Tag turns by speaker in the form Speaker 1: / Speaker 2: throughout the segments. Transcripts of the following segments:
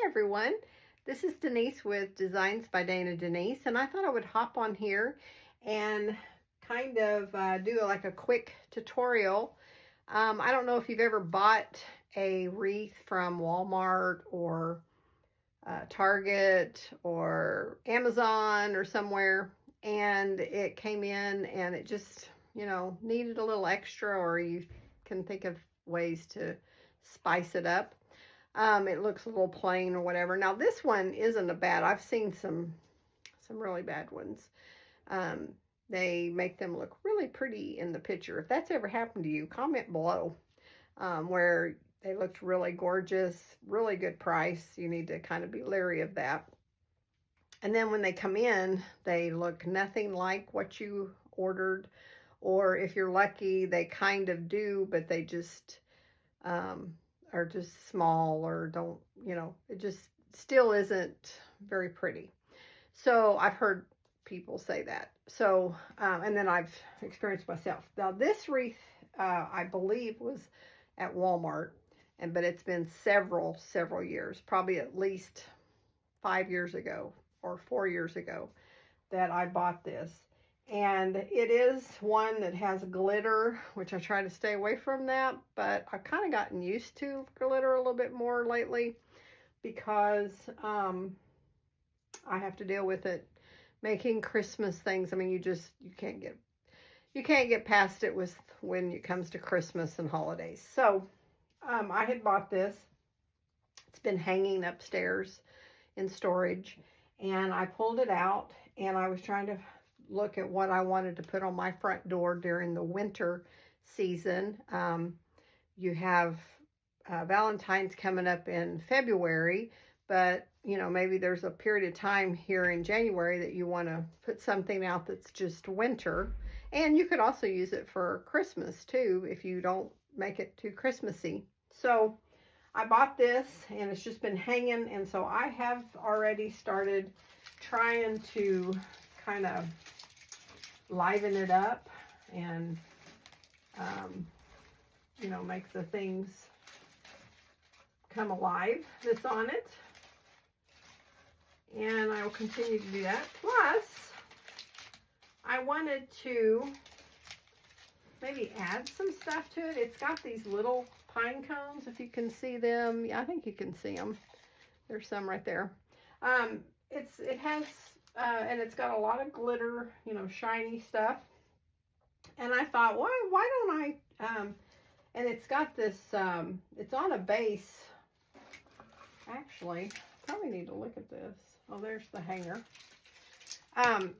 Speaker 1: everyone. This is Denise with Designs by Dana Denise, and I thought I would hop on here and kind of do like a quick tutorial. I don't know if you've ever bought a wreath from Walmart or Target or Amazon or somewhere, and it came in and it just, needed a little extra, or you can think of ways to spice it up. It looks a little plain or whatever. Now this one isn't a bad. I've seen some really bad ones. They make them look really pretty in the picture. If that's ever happened to you, comment below where they looked really gorgeous, really good price. You need to kind of be leery of that. And then when they come in, they look nothing like what you ordered, or if you're lucky, they kind of do, but they just are just small, or don't, it just still isn't very pretty. So I've heard people say that. So, and then I've experienced myself. Now this wreath, I believe was at Walmart, but it's been several years, probably at least 5 years ago or 4 years ago that I bought this. And it is one that has glitter, which I try to stay away from that, but I've kind of gotten used to glitter a little bit more lately because I have to deal with it making Christmas things. I mean, you can't get past it when it comes to Christmas and holidays. So I had bought this. It's been hanging upstairs in storage, and I pulled it out, and I was trying to look at what I wanted to put on my front door during the winter season. You have Valentine's coming up in February, but maybe there's a period of time here in January that you want to put something out that's just winter. And you could also use it for Christmas too if you don't make it too Christmassy. So I bought this, and it's just been hanging, and so I have already started trying to kind of liven it up and make the things come alive that's on it, and I will continue to do that. Plus I wanted to maybe add some stuff to it. It's got these little pine cones, if you can see them. Yeah, I think you can see them. There's some right there. It has and it's got a lot of glitter, shiny stuff. And I thought, why don't I, and it's got this, it's on a base. Actually, probably need to look at this. Oh, there's the hanger.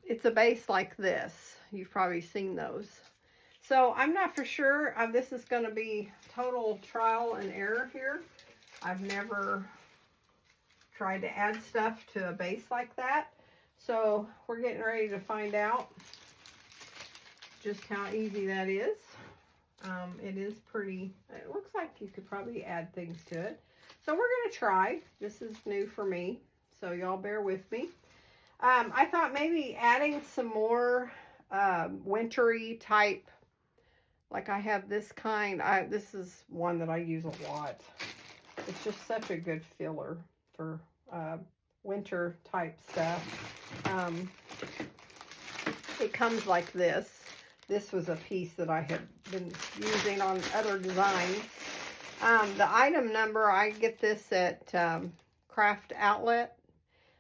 Speaker 1: It's a base like this. You've probably seen those. So I'm not for sure. This is going to be total trial and error here. I've never tried to add stuff to a base like that. So we're getting ready to find out just how easy that is. It is pretty, it looks like you could probably add things to it. So we're going to try. This is new for me, so y'all bear with me. I thought maybe adding some more wintry type, like I have this kind. This is one that I use a lot. It's just such a good filler for winter type stuff. It comes like this. This was a piece that I had been using on other designs. The item number, I get this at Craft Outlet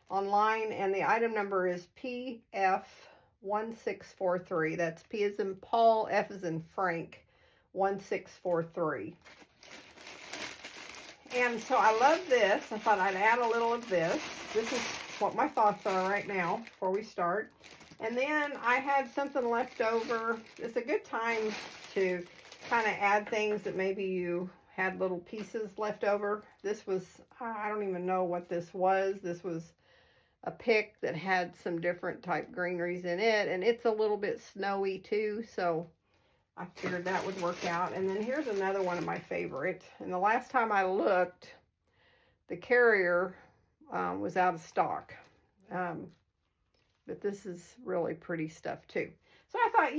Speaker 1: online, and the item number is PF1643. That's P as in Paul, F as in Frank, 1643. And so I love this. I thought I'd add a little of this. This is what my thoughts are right now before we start. And then I had something left over. It's a good time to kind of add things that maybe you had little pieces left over. This was, I don't even know what this was. This was a pick that had some different type greeneries in it. And it's a little bit snowy too. So I figured that would work out. And then here's another one of my favorite. And the last time I looked, the carrier was out of stock. But this is really pretty stuff too. So I thought,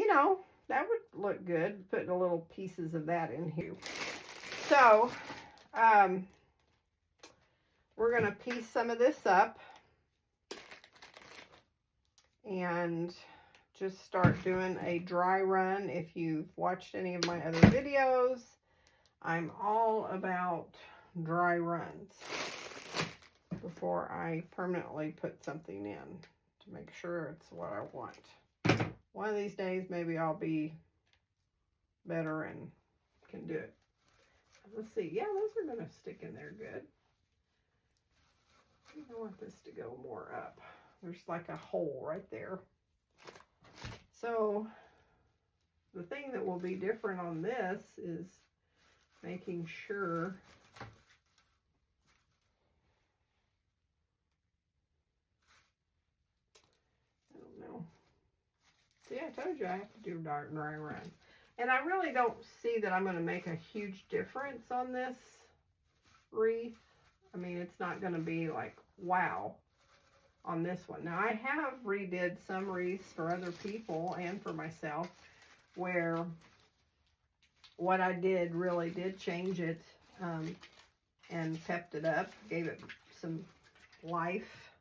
Speaker 1: that would look good, putting a little pieces of that in here. So we're going to piece some of this up and just start doing a dry run. If you've watched any of my other videos, I'm all about dry runs before I permanently put something in to make sure it's what I want. One of these days, maybe I'll be better and can do it. Let's see. Yeah, those are going to stick in there good. I want this to go more up. There's like a hole right there. So the thing that will be different on this is making sure I don't know. See, I told you I have to do dry run. And I really don't see that I'm going to make a huge difference on this wreath. I mean, it's not going to be like, wow, on this one. Now, I have redid some wreaths for other people and for myself where what I did really did change it and pepped it up, gave it some life.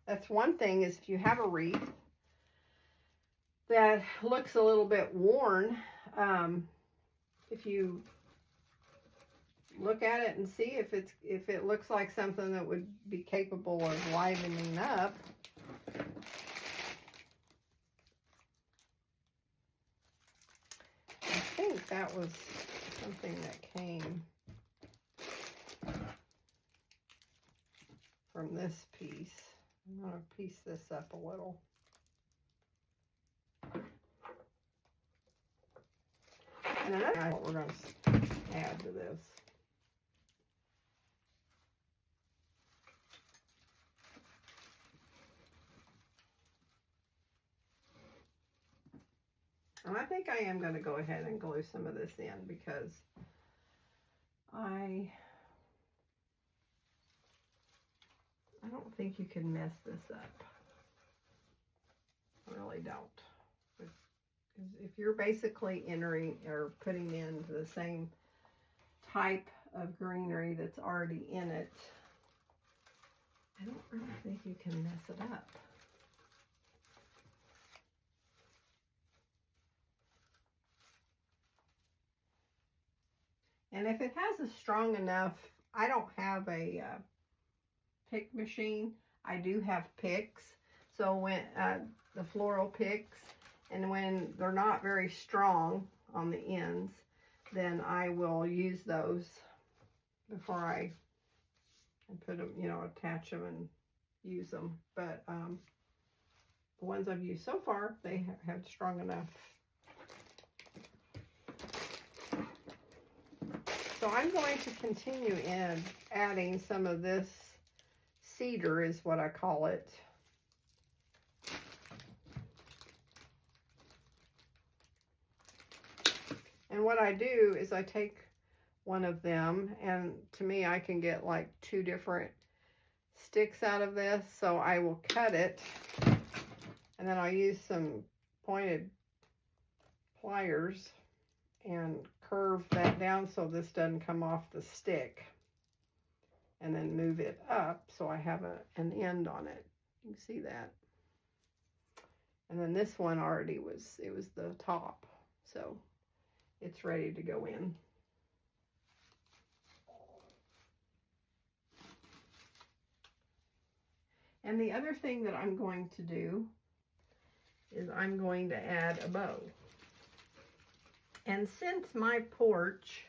Speaker 1: That's one thing, is if you have a wreath that looks a little bit worn, if you look at it and see if it looks like something that would be capable of livening up. I think that was something that came from this piece. I'm going to piece this up a little. And another thing we're going to add to this. And I think I am going to go ahead and glue some of this in because I don't think you can mess this up. I really don't. If you're basically entering or putting in the same type of greenery that's already in it, I don't really think you can mess it up. And if it has a strong enough, I don't have a pick machine. I do have picks. So when the floral picks, and when they're not very strong on the ends, then I will use those before I put them, you know, attach them and use them. But the ones I've used so far, they have strong enough. So I'm going to continue in adding some of this cedar, is what I call it. And what I do is I take one of them, and to me I can get like 2 different sticks out of this. So I will cut it, and then I'll use some pointed pliers and curve that down so this doesn't come off the stick, and then move it up so I have an end on it. You can see that. And then this one already was the top, so it's ready to go in. And the other thing that I'm going to do is I'm going to add a bow. And since my porch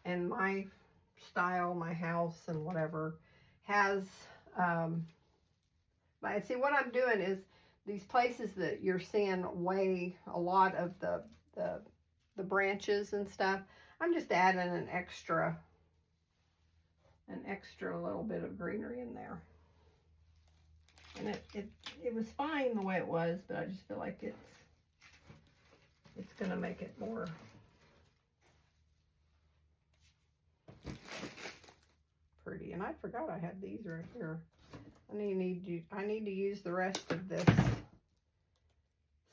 Speaker 1: and my style, my house and whatever has, but see what I'm doing is these places that you're seeing way a lot of the branches and stuff, I'm just adding an extra little bit of greenery in there. And it was fine the way it was, but I just feel like it's going to make it more pretty. And I forgot I had these right here. I need to use the rest of this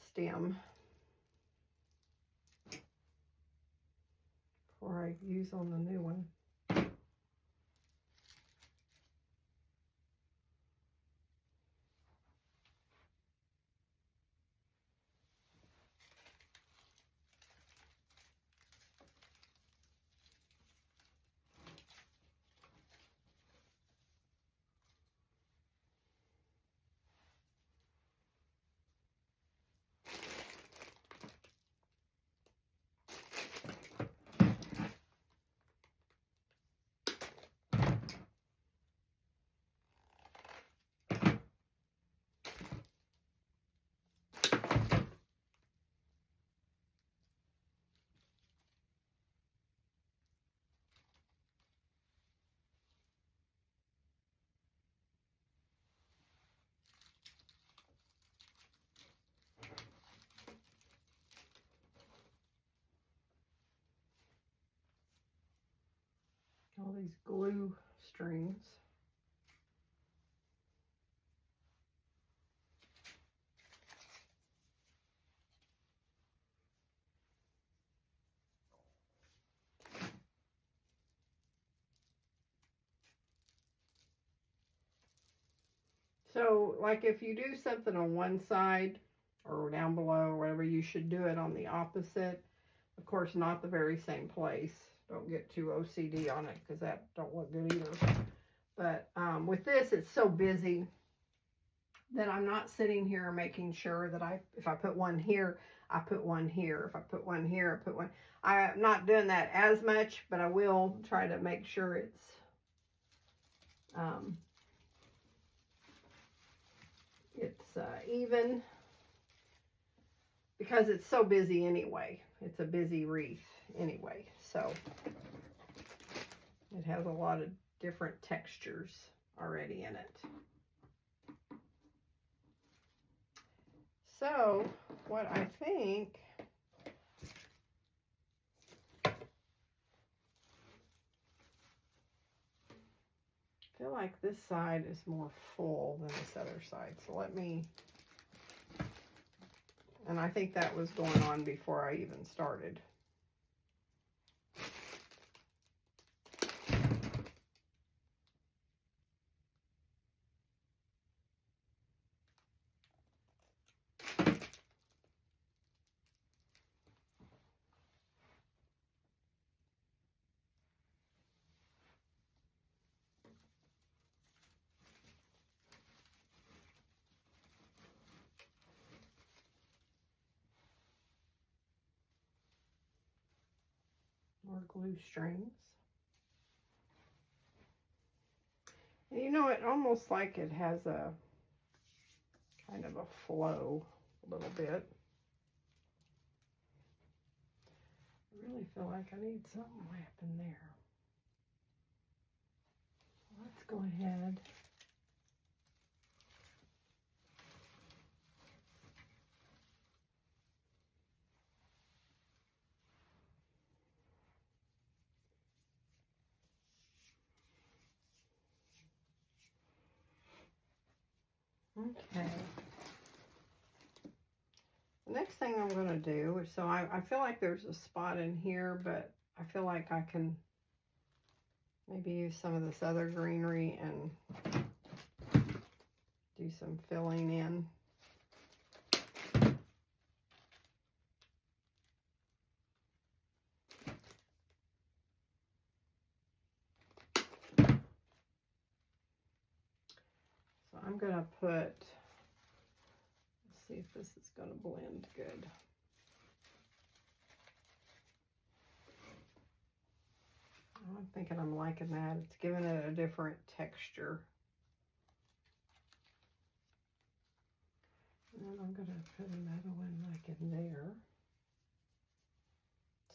Speaker 1: stem before I use on the new one. these glue strings. So, like if you do something on one side or down below or whatever, you should do it on the opposite. Of course, not the very same place. Don't get too OCD on it because that don't look good either. But with this, it's so busy that I'm not sitting here making sure that if I put one here, I put one here. If I put one here, I put one. I'm not doing that as much, but I will try to make sure it's even, because it's so busy anyway. It's a busy wreath anyway, so it has a lot of different textures already in it. So what I think, I feel like this side is more full than this other side. So let me, and I think that was going on before I even started. More glue strings. And you know, it almost like it has a kind of a flow a little bit. I really feel like I need something wrapped in there. Let's go ahead. Okay. The next thing I'm going to do is, so I feel like there's a spot in here, but I feel like I can maybe use some of this other greenery and do some filling in. So I'm going to put, let's see if this is going to blend good. I'm thinking I'm liking that. It's giving it a different texture. And then I'm going to put another one like in there.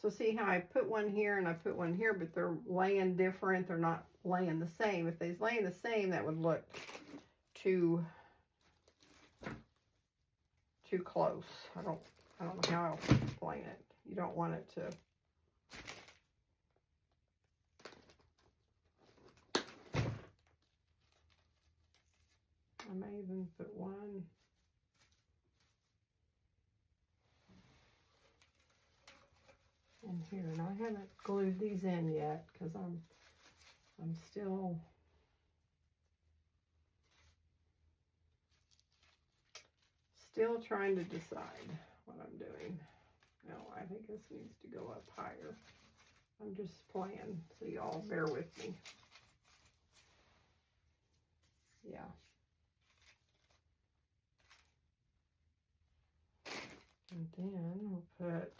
Speaker 1: So see how I put one here and I put one here, but they're laying different. They're not laying the same. If they's laying the same, that would look too close. I don't know how else to explain it. You don't want it to. I may even put one in here, and I haven't glued these in yet because I'm still trying to decide what I'm doing. No, I think this needs to go up higher. I'm just playing, so y'all bear with me. Yeah. And then we'll put,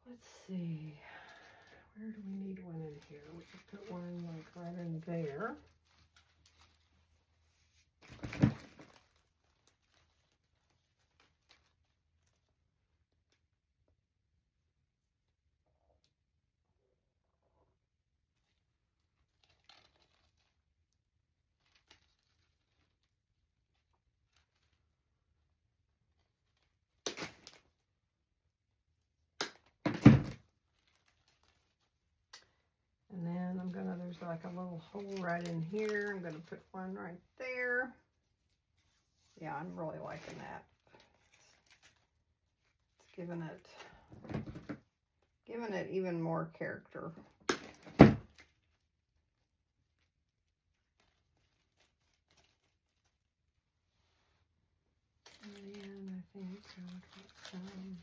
Speaker 1: let's see, where do we need one in here? We could put one like right in there. like a little hole right in here. I'm going to put one right there. Yeah, I'm really liking that. It's giving it even more character. And I think I'll put some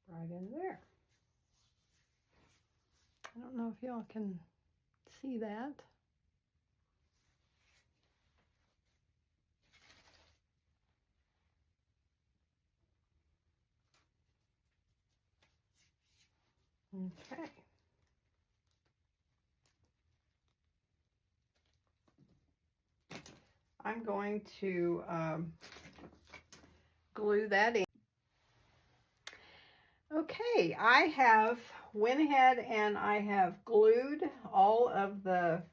Speaker 1: right in there. I don't know if y'all can see that. Okay. I'm going to glue that in. Okay, I have went ahead and I have glued all of the,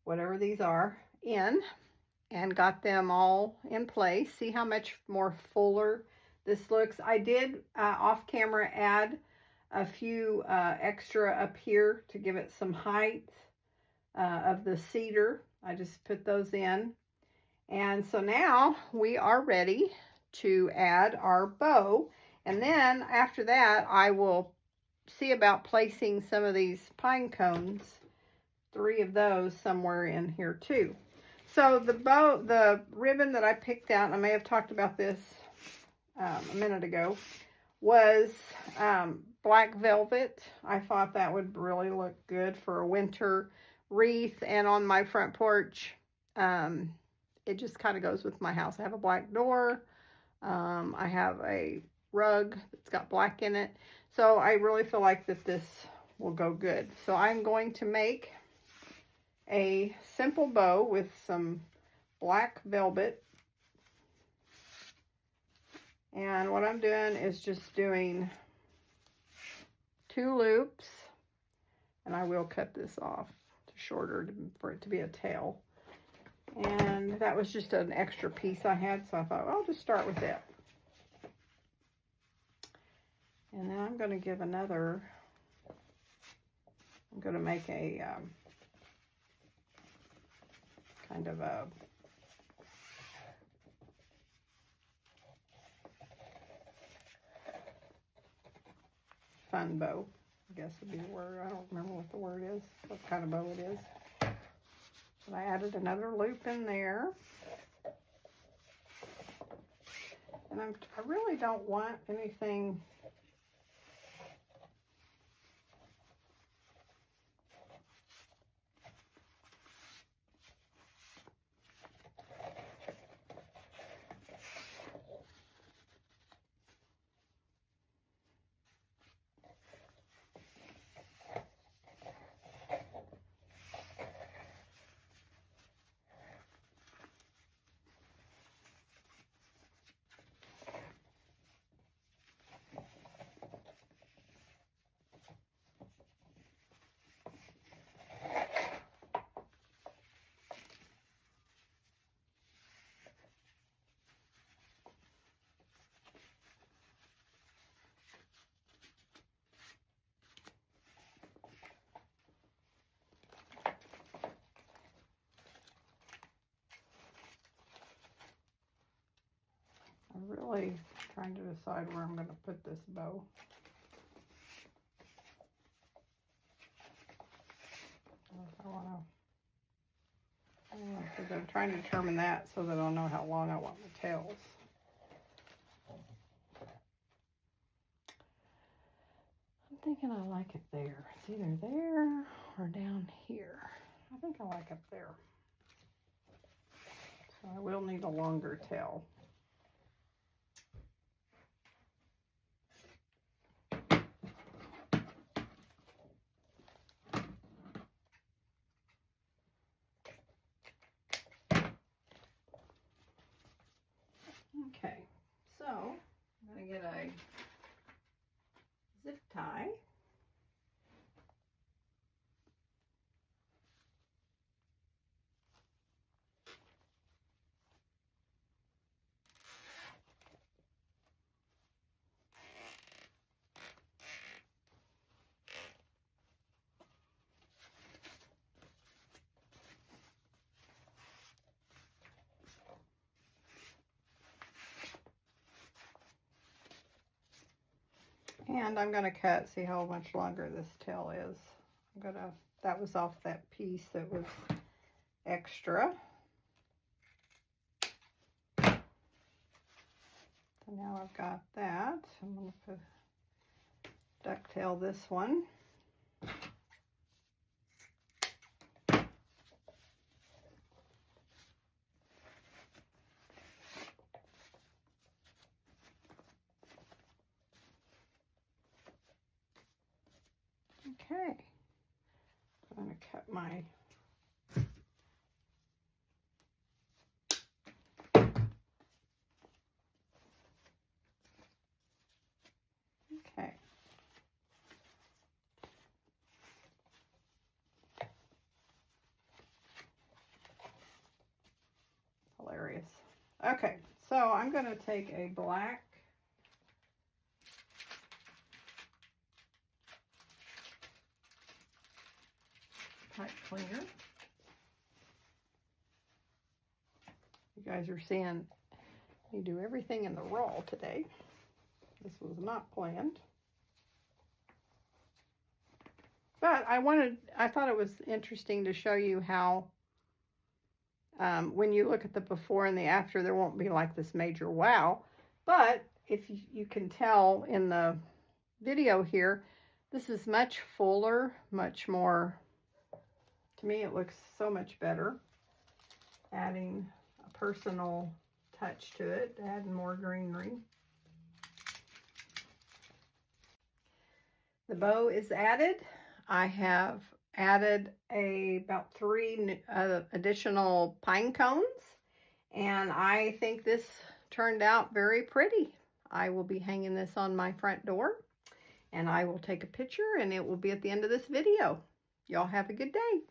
Speaker 1: whatever these are, in and got them all in place. See how much more fuller this looks. I did off camera add a few extra up here to give it some height of the cedar. I just put those in. And so now we are ready to add our bow. And then after that, I will see about placing some of these pine cones, 3 of those somewhere in here too. So the ribbon that I picked out, and I may have talked about this a minute ago, was black velvet. I thought that would really look good for a winter wreath, and on my front porch, it just kind of goes with my house. I have a black door. I have a rug that's got black in it. So I really feel like that this will go good. So I'm going to make a simple bow with some black velvet. And what I'm doing is just doing 2 loops. And I will cut this off to shorter for it to be a tail. And that was just an extra piece I had, so I thought, well, I'll just start with it. And then I'm going to give another, I'm going to make a kind of a fun bow, I guess would be the word. I don't remember what the word is, what kind of bow it is. But I added another loop in there. And I really don't want anything I'm really trying to decide where I'm going to put this bow. If I want to, because I'm trying to determine that so that I'll know how long I want the tails. I'm thinking I like it there. It's either there or down here. I think I like it there. So I will need a longer tail. Okay, so I'm going to get a zip tie. And I'm going to cut, see how much longer this tail is. That was off that piece that was extra. So now I've got that. I'm going to ducktail this one. Okay, I'm going to cut my okay. Hilarious. Okay, so I'm going to take a black pipe cleaner. You guys are seeing me do everything in the raw today. This was not planned. But I thought it was interesting to show you how when you look at the before and the after, there won't be like this major wow. But if you can tell in the video here, this is much fuller, much more, to me it looks so much better. Adding a personal touch to it, adding more greenery. The bow is added. I have added about 3 additional pine cones, and I think this turned out very pretty. I will be hanging this on my front door, and I will take a picture, and it will be at the end of this video. Y'all have a good day.